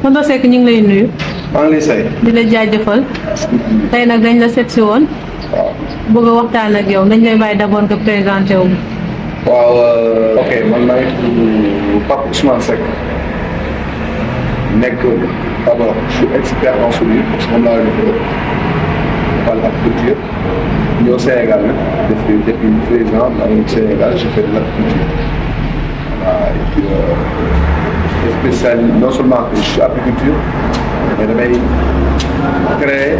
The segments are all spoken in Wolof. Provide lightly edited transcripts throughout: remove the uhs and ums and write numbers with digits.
tonton Seck ñu ngi lay nuyu. maa ngi lay say. di la jaajëfal. tey nag dañ la seet si woon. waaw bëgg a waxtaan ak yow dañ lay bàyyi d'abord nga présenté wu. waaw ok man maa ngi tudd Pape Ousmane Seck nekk d'abord je suis expert en soudure parce que moom laa defee wàllu agriculture ñëw Sénégal nag depuis 13 ans maa ngi Sénégal j'ai fait de l'agriculture voilà et puis spécial non seulement je suis agriculture mais damay créer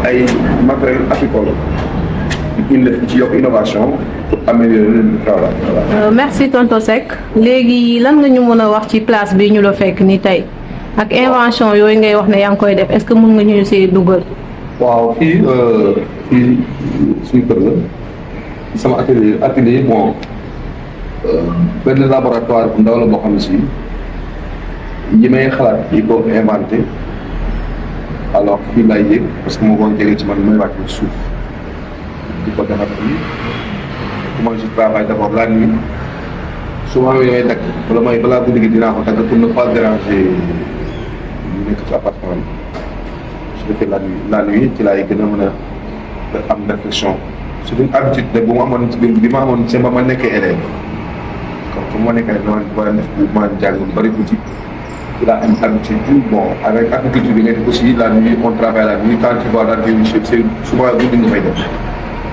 ay matériel agricole indi ci yokk innovation pour améliorer le travail voilà. Merci tonton Seck léegi lan nga ñu mën a wax ci place bi ñu la fekk ni tey ak invention yooyu ngay wax ne yaa ngi koy def est-ce que mën nga ñu si dugal. waaw fii suñu kër la sama atelier bon benn laboratoire bu ndaw la boo xam ne si yi may xalaat yi ko inventé alors fii laay yëg parce que moo ko jege ci man may wàcc suuf di ko defar fii moi je travaille d'abord la nuit souvent yooyu dagg wala may balaa guddi gi dinaa ko dagg pour ne pas déranger ñu nekk ci appartement bi je le fais la nuit ci laay gën a mën a am réflexion c'est une habitude nag bu ma amoon ci bi ma amoon ci ba ma nekkee élève comme fu ma nekkee dama war a def ma jàng lu bari tuuti ci laa am habitude bon avec agriculture bi nga def aussi la nuit on travaille la nuit quand tu vas dans tes c'est souvent guddi nga fay def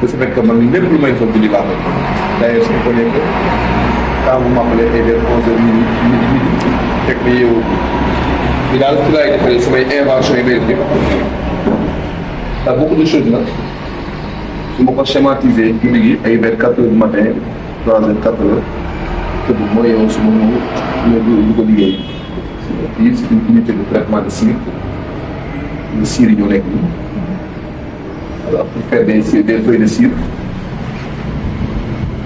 de ce fait que man lépp lu may fa guddi laa koy d'ailleurs su ko nekk quand vous m'appelez ay vers 11h midi fekk na yeewu bi daal ci laay defaree samay invention yi may def yëpp t'as beaucoup de choses nag su ma ko schématiser guddi gi ay vers 4h du matin 3h 4h te bu mooy yow su ma ñëw du ko liggéey fii c'est une unité de traitement de cire de cire yi ñoo nekk nii alors pour faire des feuilles de cire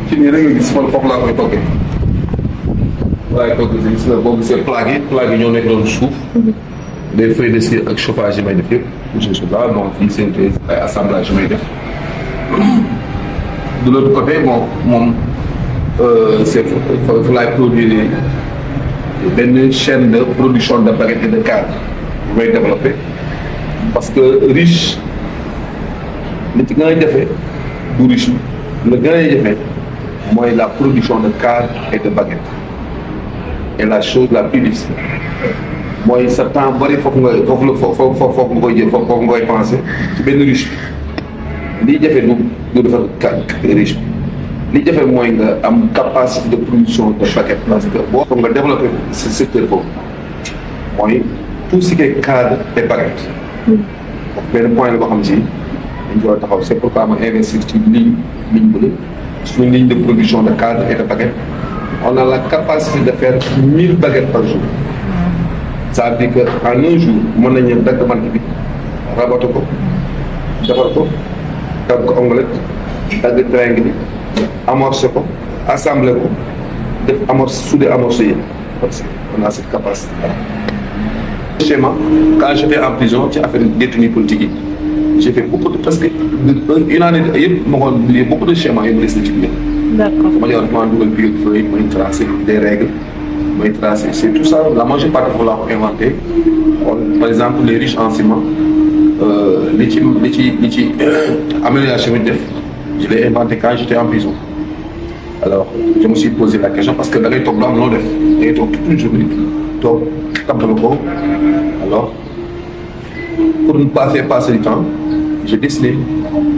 ci nii rek nga gis man foofu laa koy toggee laay toggee gis nga boo gisee plaques yi ñoo nekk doon suuf des feuilles de cire ak chauffage yi may def yëpp tout ce là bon fii synthèse ay assemblage yi may def de l'autre côté bon moom c'est fu laay produire benn chaîne de production de baguettes et de cadres bu may développer parce que riche li ci gën a jafe du riche la gën a jafe mooy la production de cadres et de baguettes et la chose la plus difficile mooy sa temps bari foofu nga koy jël foofu nga koy penser ci benn riche bi liy jafe du defar riche bi li jafe mooy nga am capacité de production de baguettes parce que boo nga développer ce secteur boobu mooy tout ce qui est cadre et baguettes benn point la boo xam si dañ ko taxaw c'est pourquoi ma investir ci ligne bu suñu ligne de production de cadre et de baguettes on a la capacité de faire 1000 baguettes par jour ça veut dire que en un jour mën nañu dagg bant bi raboter ko defar ko dagg ko omelette dagg triangle bi amorcer ko assembler ko def souder amorcer yi parce que on a cette capacité schéma quand j'étais en prison ci affaire détenu politique yi j'ai fait beaucoup de parce que une année yëpp ma ko lié beaucoup de schémas yu ma des na ci biir. D'accord. ma yor ma dugal biir feuille may tracer des règles may tracer c'est tout ça la majeure partie foofu laa ko inventé par exemple les riches en ciment li ci amélioration bi def je l'ai inventé quand j'étais en prison alors je me suis posé la question parce que da ngay toog lu am loo def da ngay toog toute une journée toog tabal ko alors pour ne pas faire passer du temps j'ai dessiné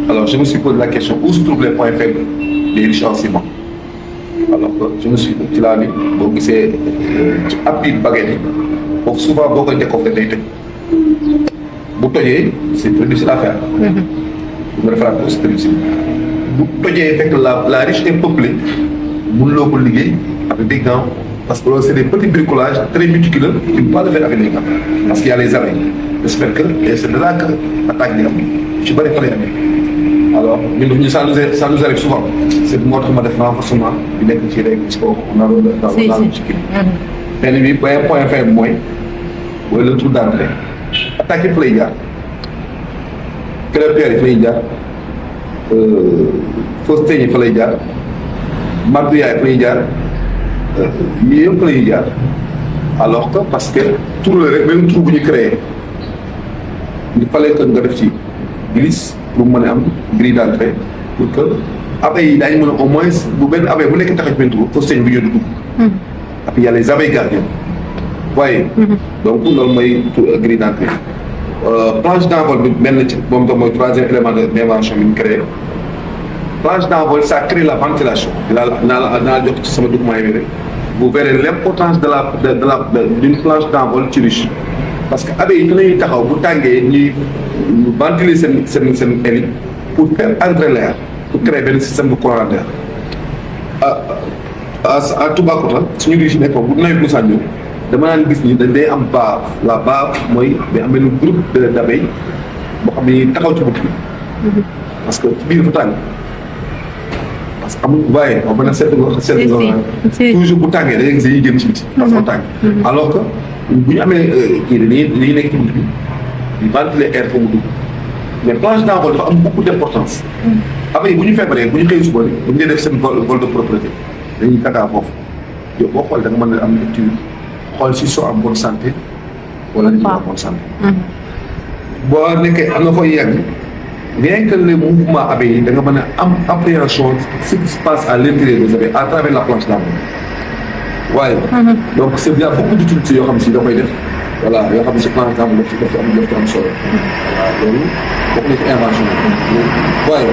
alors je me suis posé la question où se trouvent les points faibles des riches en ciment alors je me suis ci laa ni boo gisee ci appui baguette yi foofu souvent boo koy décoffrer day toj bu tojee c'est très difficile à faire. bu ma defaraat ko c'est très difficile bu tojee fekk la riche est peuplée mënuloo ko liggéey avec des gants parce que loolu c'est des petits bricolages très méticuleux tu ne peux pas le faire avec les gants parce qu'il y a les abeilles j'espère que et c'est de là que attaque bi am ci bëri fa lay amee alors ñun ça nous arrive souvent c'est moo tax ma def renforcement bi nekk ci rek ci kaw on a dans ci kii benn bi point faible mooy le trou d'entrée attaque yi fa lay jaar crépère yi fa lay jaar fausse teñ yi fa lay jaar mardouilla yi fa lay jaar yii yëpp fa lay jaar alors que parce que trou la rek benn trou bu ñu créé il fallait que nga def ci glisse pour mën a am grille d'entrée pour que abeilles yi daañu mën a au moins bu benn abeille bu nekk tax ci benn trou foofu seen bi ñëw dugg. après y a les abeilles gardiennes waaye. donc loolu mooy grille d'entrée. Planche d'envol bi benn ci moom itam mooy troisième élément d'invention bi ñu créé planche d'envol ça crée la ventilation naa la jox ci sama document yi rek vous verrez l'importance d'une planche d'envol ci ruche parce que abeilles yi fi lañuy taxaw bu tàngee ñuy ventiler seen aile pour faire entrer l'air pour créer benn système de courant d'air à Toubacouta suñu ruche yi nekk foofu bu nawet bu sànni dama naan gis ni dañ day am bave la bave mooy day am benn groupe d'abeilles boo xam ne taxaw ci bunt bi parce que ci biir dafa tàng parce que amul waaye on mën a seetlu toujours bu tàngee da ngay gis dañuy génn ci biti parce que tàng alors que bu ñu amee kii dañuy nekk ci bunt bi di ventiler air fa mu dugg mais planche d'envol dafa am beaucoup d'importance abeilles bu ñu feebaree bu ñu xëy suba bu ñu def seen vol de propreté dañuy kakaa foofu yow boo xool da nga mën a am lecture xool si soo am bonne santé wala ñu am bonne santé boo nekkee am na fooy yegg rien que le mouvement abeilles yi da nga mën a am appréhension ce qui se passe à l'intérieur des abeilles à travers la planche d'envol waaye donc c'est bien beaucoup d'utilités yoo xam si da koy def voilà yoo xam si planche d'envol daf ci am solo voilà loolu bokk na ci invention yi waaye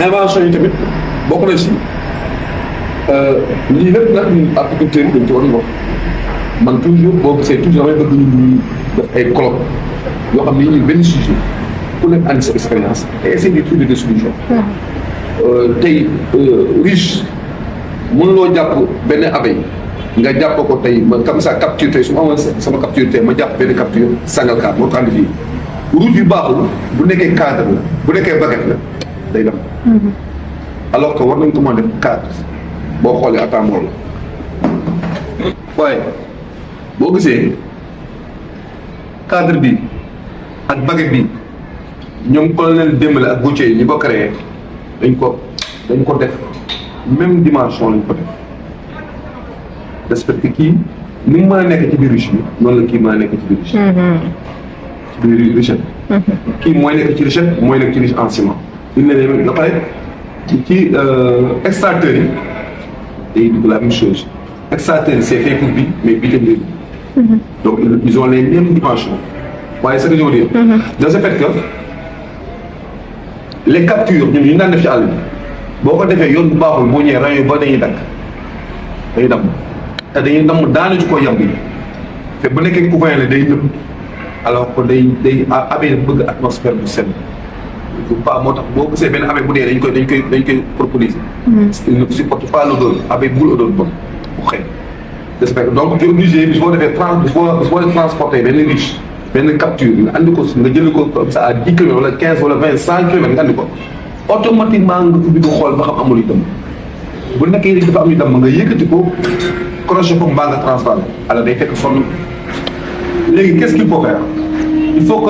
invention yi tamit bokk na ci lii lépp nag ñun agriculteurs yi dañ ci war a wax man toujours boo gisee toujours damay bëgg ñu def ay colloques yoo xam ne ñu benn sujet ku nekk andi sa expérience et essayer de trouver des solutions. tey riche mënuloo jàpp benn abeille nga jàpp ko tey ma comme ça capture tey su ma amoon sama capture tey ma jàpp benn capture Sangalkam moo ko andi fii route yu baaxul bu nekkee cadre la bu nekkee baguette la day dem. alors que war nañ ko mën a def cadre. boo xoolee attendoo la waaye boo gisee cadre bi ak baguette bi ñoom colonel Dembélé ak Gauthier yi ñu ko créé dañ ko def même dimension lañ ko def respecté kii ni mu mën a nekk ci biir ruche bi noonu la kii mën a nekk ci biir ruche ci biir ruchette kii mooy nekk ci ruchette mooy nekk ci ruche en ciment ñu ne leen nga pare ci extracteurs yi day dugg la même chose extracteur c'est fait pour bi mais bi tamit donc ils ont les mêmes dimensions waaye ce que je veux dire de ce fait que les captures ñun ñu daan def ci àll bi boo ko defee yoon bu baaxul boo ñëwee rayon ba dañuy dakk dañuy damm te dañuy damm daanu ci ko yam bi te bu nekkee couvert la day nëb alors que day abeille bëgg atmosphère bu sedd bu pas moo tax boo gisee benn abeille bu dee dañ koy proposer il ne supporte pas l'odeur abeille bugul odeur bon bu xëy de ce fait donc tu es obligé bis boo defee boo transporter benn riche benn capture nga andi ko nga jëli ko comme ça à 10 kilomètres wala 15 wala 20 100 kilomètres nga andi ko automatiquement nga ubbi ko xool ba xam amul itam bu nekkee dafa am itam nga yëkkati ko crochet ko mbaa nga transformé alors day fekk sonn léegi qu'est-ce qu'il faut faire il faut que